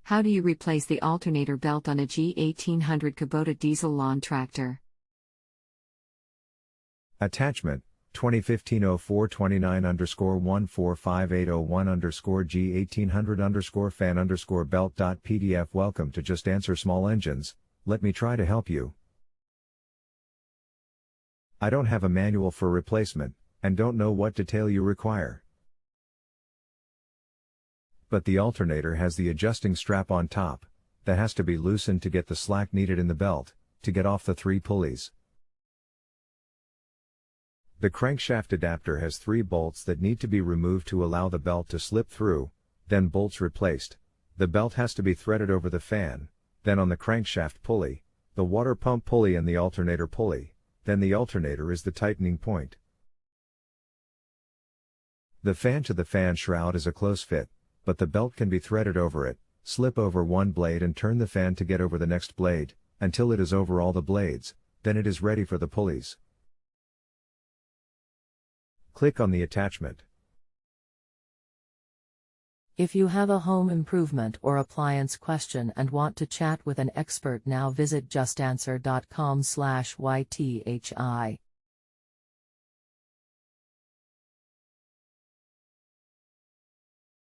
How do you replace the alternator belt on a G1800 Kubota Diesel lawn tractor? Attachment 2015-0429-145801-G1800-fan-belt.pdf. Welcome to Just Answer Small Engines. Let me try to help you. I don't have a manual for replacement, and don't know what detail you require. But the alternator has the adjusting strap on top, that has to be loosened to get the slack needed in the belt, to get off the 3 pulleys. The crankshaft adapter has 3 bolts that need to be removed to allow the belt to slip through, then bolts replaced. The belt has to be threaded over the fan, then on the crankshaft pulley, the water pump pulley and the alternator pulley, then the alternator is the tightening point. The fan to the fan shroud is a close fit, but the belt can be threaded over it, slip over one blade and turn the fan to get over the next blade, until it is over all the blades, then it is ready for the pulleys. Click on the attachment. If you have a home improvement or appliance question and want to chat with an expert now, visit justanswer.com/YTHI.